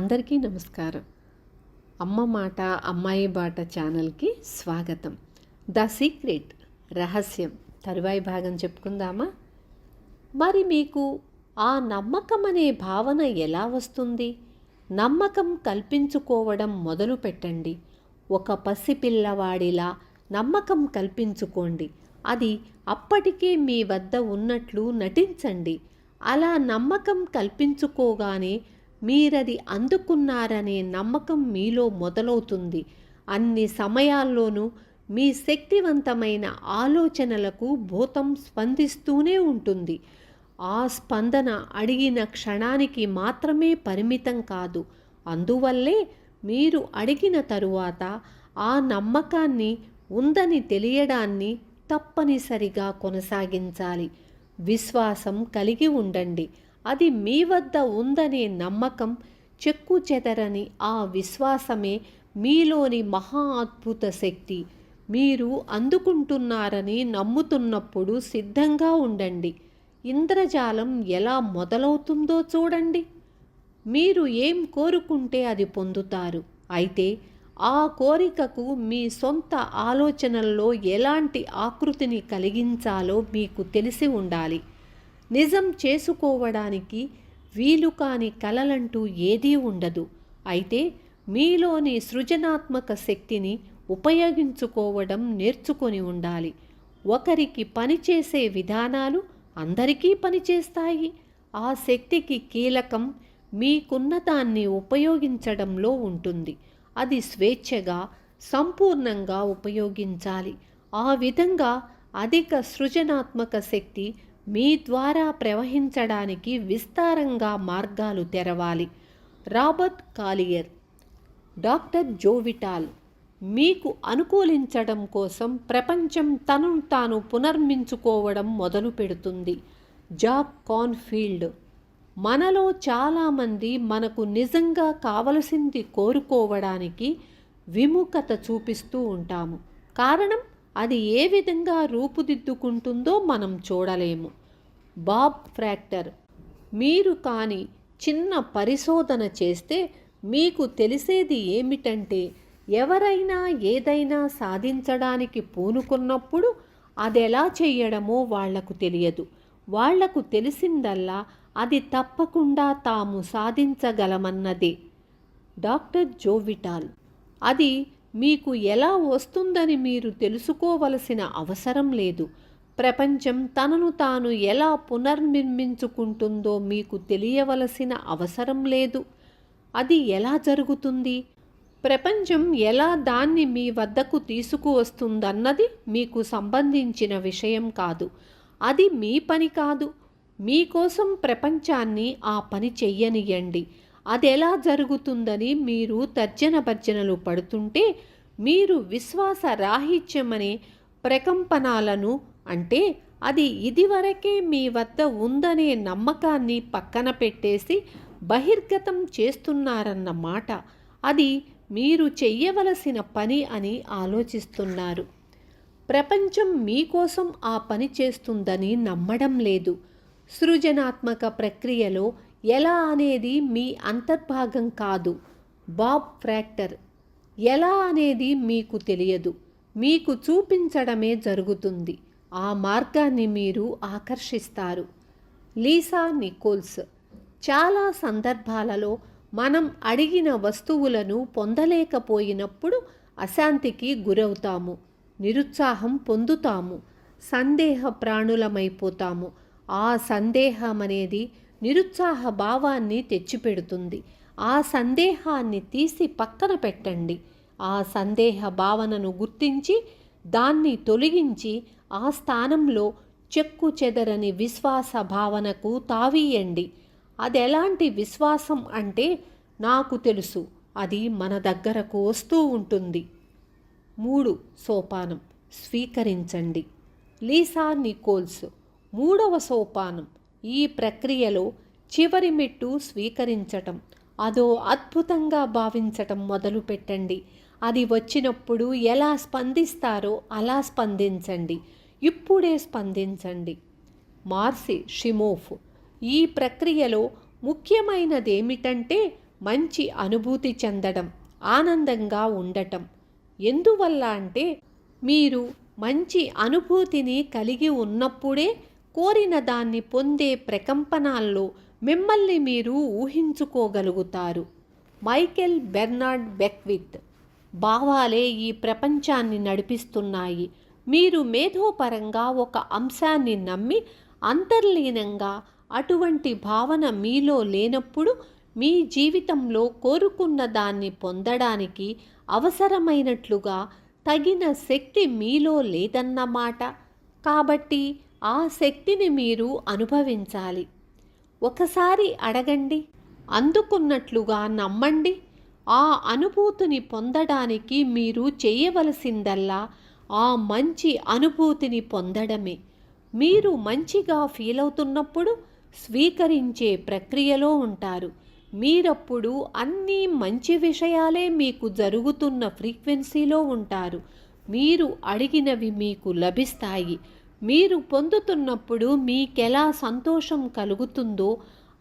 అందరికీ నమస్కారం. అమ్మ మాట అమ్మాయి బాట ఛానల్కి స్వాగతం. ద సీక్రెట్ రహస్యం తరువాయి భాగం చెప్పుకుందామా? మరి మీకు ఆ నమ్మకం అనే భావన ఎలా వస్తుంది? నమ్మకం కల్పించుకోవడం మొదలు పెట్టండి. ఒక పసిపిల్లవాడిలా నమ్మకం కల్పించుకోండి. అది అప్పటికే మీ వద్ద ఉన్నట్లు నటించండి. అలా నమ్మకం కల్పించుకోగానే మీరది అందుకున్నారనే నమ్మకం మీలో మొదలవుతుంది. అన్ని సమయాల్లోనూ మీ శక్తివంతమైన ఆలోచనలకు భూతం స్పందిస్తూనే ఉంటుంది. ఆ స్పందన అడిగిన క్షణానికి మాత్రమే పరిమితం కాదు. అందువల్లే మీరు అడిగిన తరువాత ఆ నమ్మకాన్ని ఉందని తెలియడాన్ని తప్పనిసరిగా కొనసాగించాలి. విశ్వాసం కలిగి ఉండండి. అది మీ వద్ద ఉందనే నమ్మకం, చెక్కు చెదరని ఆ విశ్వాసమే మీలోని మహా అద్భుత శక్తి. మీరు అందుకుంటున్నారని నమ్ముతున్నప్పుడు సిద్ధంగా ఉండండి. ఇంద్రజాలం ఎలా మొదలవుతుందో చూడండి. మీరు ఏం కోరుకుంటే అది పొందుతారు. అయితే ఆ కోరికకు మీ సొంత ఆలోచనల్లో ఎలాంటి ఆకృతిని కలిగించాలో మీకు తెలిసి ఉండాలి. నిజం చేసుకోవడానికి వీలు కాని కలలంటూ ఏదీ ఉండదు. అయితే మీలోని సృజనాత్మక శక్తిని ఉపయోగించుకోవడం నేర్చుకొని ఉండాలి. ఒకరికి పనిచేసే విధానాలు అందరికీ పనిచేస్తాయి. ఆ శక్తికి కీలకం మీకున్న దాన్ని ఉపయోగించడంలో ఉంటుంది. అది స్వేచ్ఛగా, సంపూర్ణంగా ఉపయోగించాలి. ఆ విధంగా అధిక సృజనాత్మక శక్తి మీ ద్వారా ప్రవహించడానికి విస్తారంగా మార్గాలు తెరవాలి. రాబర్ట్ కాలియర్. డాక్టర్ జో విటాల్. మీకు అనుకూలించడం కోసం ప్రపంచం తనను తాను పునర్మించుకోవడం మొదలు పెడుతుంది. Jack cornfield. మనలో చాలామంది మనకు నిజంగా కావలసింది కోరుకోవడానికి విముఖత చూపిస్తూ ఉంటాము. కారణం అది ఏ విధంగా రూపుదిద్దుకుంటుందో మనం చూడలేము. బాబ్ ఫ్రాక్టర్. మీరు కానీ చిన్న పరిశోధన చేస్తే మీకు తెలిసేది ఏమిటంటే, ఎవరైనా ఏదైనా సాధించడానికి పూనుకున్నప్పుడు అదెలా చేయడమో వాళ్లకు తెలియదు. వాళ్లకు తెలిసిందల్లా అది తప్పకుండా తాము సాధించగలమన్నదే. డాక్టర్ జో విటాల్. అది మీకు ఎలా వస్తుందని మీరు తెలుసుకోవలసిన అవసరం లేదు. ప్రపంచం తనను తాను ఎలా పునర్నిర్మించుకుంటుందో మీకు తెలియవలసిన అవసరం లేదు. అది ఎలా జరుగుతుంది? ప్రపంచం ఎలా దాన్ని మీ వద్దకు తీసుకువస్తుందన్నది మీకు సంబంధించిన విషయం కాదు. అది మీ పని కాదు. మీకోసం ప్రపంచాన్ని ఆ పని చెయ్యనియండి. అదెలా జరుగుతుందని మీరు తర్జన భర్జనలు పడుతుంటే, మీరు విశ్వాస రాహిత్యమనే ప్రకంపనాలను, అంటే అది ఇదివరకే మీ వద్ద ఉందనే నమ్మకాన్ని పక్కన పెట్టేసి బహిర్గతం చేస్తున్నారన్న మాట. అది మీరు చెయ్యవలసిన పని అని ఆలోచిస్తున్నారు. ప్రపంచం మీకోసం ఆ పని చేస్తుందని నమ్మడం లేదు. సృజనాత్మక ప్రక్రియలో ఎలా అనేది మీ అంతర్భాగం కాదు. బాబ్ ఫ్రాక్టర్. ఎలా అనేది మీకు తెలియదు. మీకు చూపించడమే జరుగుతుంది. ఆ మార్గాన్ని మీరు ఆకర్షిస్తారు. Lisa Nicholls. చాలా సందర్భాలలో మనం అడిగిన వస్తువులను పొందలేకపోయినప్పుడు అశాంతికి గురవుతాము, నిరుత్సాహం పొందుతాము, సందేహ ప్రాణులమైపోతాము. ఆ సందేహం అనేది నిరుత్సాహ భావాన్ని తెచ్చిపెడుతుంది. ఆ సందేహాన్ని తీసి పక్కన పెట్టండి. ఆ సందేహ భావనను గుర్తించి దాన్ని తొలగించి ఆ స్థానంలో చెక్కు చెదరని విశ్వాస భావనకు తావీయండి. అదెలాంటి విశ్వాసం అంటే, నాకు తెలుసు, అది మన దగ్గరకు వస్తూ ఉంటుంది. 3. సోపానం. స్వీకరించండి. Lisa Nicholls. 3వ సోపానం. ఈ ప్రక్రియలో చివరి మెట్టు స్వీకరించటం. అదో అద్భుతంగా భావించటం మొదలు పెట్టండి. అది వచ్చినప్పుడు ఎలా స్పందిస్తారో అలా స్పందించండి. ఇప్పుడే స్పందించండి. మార్సి షిమోఫ్. ఈ ప్రక్రియలో ముఖ్యమైనదేమిటంటే, మంచి అనుభూతి చెందడం, ఆనందంగా ఉండటం. ఎందువల్ల అంటే మీరు మంచి అనుభూతిని కలిగి ఉన్నప్పుడే కోరిన దాన్ని పొందే ప్రకంపనాల్లో మిమ్మల్ని మీరు ఊహించుకోగలుగుతారు. మైకెల్ బెర్నార్డ్ బెక్విత్ భావాలే ఈ ప్రపంచాన్ని నడిపిస్తున్నాయి. మీరు మేధోపరంగా ఒక అంశాన్ని నమ్మి అంతర్లీనంగా అటువంటి భావన మీలో లేనప్పుడు మీ జీవితంలో కోరుకున్న దాన్ని పొందడానికి అవసరమైనట్లుగా తగిన శక్తి మీలో లేదన్నమాట. కాబట్టి ఆ శక్తిని మీరు అనుభవించాలి. ఒకసారి అడగండి, అందుకున్నట్లుగా నమ్మండి. ఆ అనుభూతిని పొందడానికి మీరు చేయవలసిందల్లా ఆ మంచి అనుభూతిని పొందడమే. మీరు మంచిగా ఫీల్ అవుతున్నప్పుడు స్వీకరించే ప్రక్రియలో ఉంటారు. మీరప్పుడు అన్నీ మంచి విషయాలే మీకు జరుగుతున్న ఫ్రీక్వెన్సీలో ఉంటారు. మీరు అడిగినవి మీకు లభిస్తాయి. మీరు పొందుతున్నప్పుడు మీకెలా సంతోషం కలుగుతుందో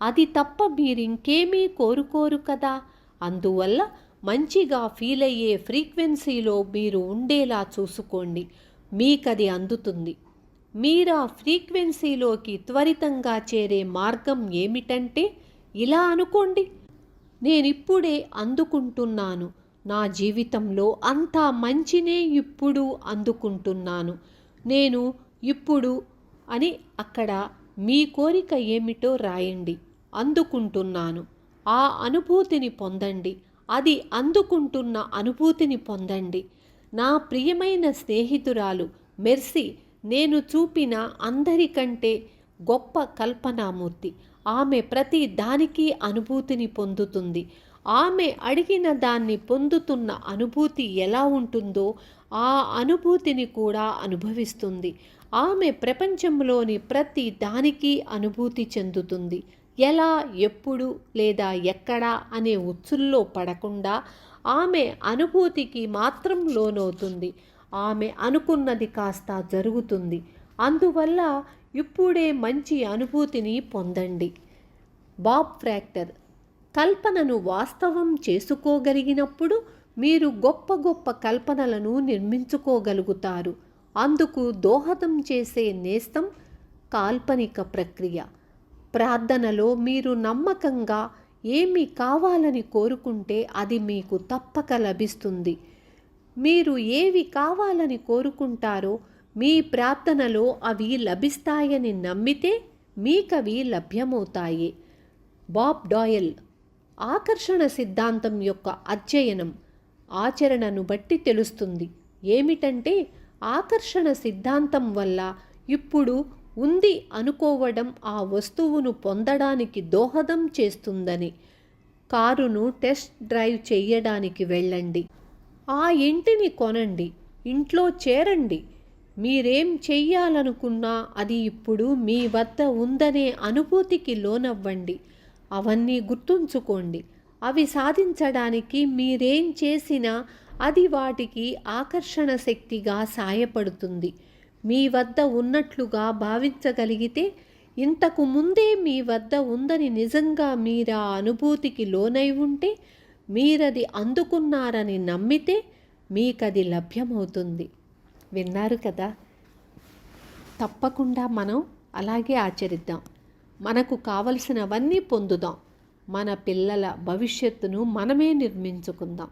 అది తప్ప మీరింకేమీ కోరుకోరు కదా. అందువల్ల మంచిగా ఫీల్ అయ్యే ఫ్రీక్వెన్సీలో మీరు ఉండేలా చూసుకోండి. మీకది అందుతుంది. మీరా ఫ్రీక్వెన్సీలోకి త్వరితంగా చేరే మార్గం ఏమిటంటే ఇలా అనుకోండి, నేనిప్పుడే అందుకుంటున్నాను. నా జీవితంలో అంతా మంచినే ఇప్పుడు అందుకుంటున్నాను. నేను ఇప్పుడు అని అక్కడ మీ కోరిక ఏమిటో రాయండి. అందుకుంటున్నాను. ఆ అనుభూతిని పొందండి. అది అందుకుంటున్న అనుభూతిని పొందండి. నా ప్రియమైన స్నేహితురాలు మెర్సీ నేను చూపిన అందరికంటే గొప్ప కల్పనామూర్తి. ఆమె ప్రతి దానికి అనుభూతిని పొందుతుంది. ఆమె అడిగిన దాన్ని పొందుతున్న అనుభూతి ఎలా ఉంటుందో ఆ అనుభూతిని కూడా అనుభవిస్తుంది. ఆమె ప్రపంచంలోని ప్రతి దానికి అనుభూతి చెందుతుంది. ఎలా, ఎప్పుడు లేదా ఎక్కడా అనే ఉచ్చుల్లో పడకుండా ఆమె అనుభూతికి మాత్రం లోనవుతుంది. ఆమె అనుకున్నది కాస్త జరుగుతుంది. అందువల్ల ఇప్పుడే మంచి అనుభూతిని పొందండి. బాబ్ ఫ్రాక్టర్ కల్పనను వాస్తవం చేసుకోగలిగినప్పుడు మీరు గొప్ప గొప్ప కల్పనలను నిర్మించుకోగలుగుతారు. అందుకు దోహదం చేసే నేస్తం కాల్పనిక ప్రక్రియ. ప్రార్థనలో మీరు నమ్మకంగా ఏమి కావాలని కోరుకుంటే అది మీకు తప్పక లభిస్తుంది. మీరు ఏవి కావాలని కోరుకుంటారో మీ ప్రార్థనలో అవి లభిస్తాయని నమ్మితే మీకవి లభ్యమవుతాయి. బాబ్ డాయల్ ఆకర్షణ సిద్ధాంతం యొక్క అధ్యయనం ఆచరణను బట్టి తెలుస్తుంది. ఏమిటంటే ఆకర్షణ సిద్ధాంతం వల్ల ఇప్పుడు ఉంది అనుకోవడం ఆ వస్తువును పొందడానికి దోహదం చేస్తుందని. కారును టెస్ట్ డ్రైవ్ చేయడానికి వెళ్ళండి. ఆ ఇంటిని కొనండి. ఇంట్లో చేరండి. మీరేం చెయ్యాలనుకున్నా అది ఇప్పుడు మీ వద్ద ఉందనే అనుభూతికి లోనవ్వండి. అవన్నీ గుర్తుంచుకోండి. అవి సాధించడానికి మీరేం చేసినా అది వాటికి ఆకర్షణ శక్తిగా సాయపడుతుంది. మీ వద్ద ఉన్నట్లుగా భావించగలిగితే, ఇంతకు ముందే మీ వద్ద ఉందని నిజంగా మీరా అనుభూతికి లోనై ఉంటే, మీరది అందుకున్నారని నమ్మితే మీకది లభ్యమవుతుంది. విన్నారు కదా. తప్పకుండా మనం అలాగే ఆచరిద్దాం. మనకు కావలసినవన్నీ పొందుదాం. మన పిల్లల భవిష్యత్తును మనమే నిర్మించుకుందాం.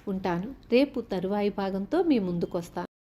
ఉంటాను. రేపు తరువాయి భాగంతో మీ ముందుకు వస్తాను.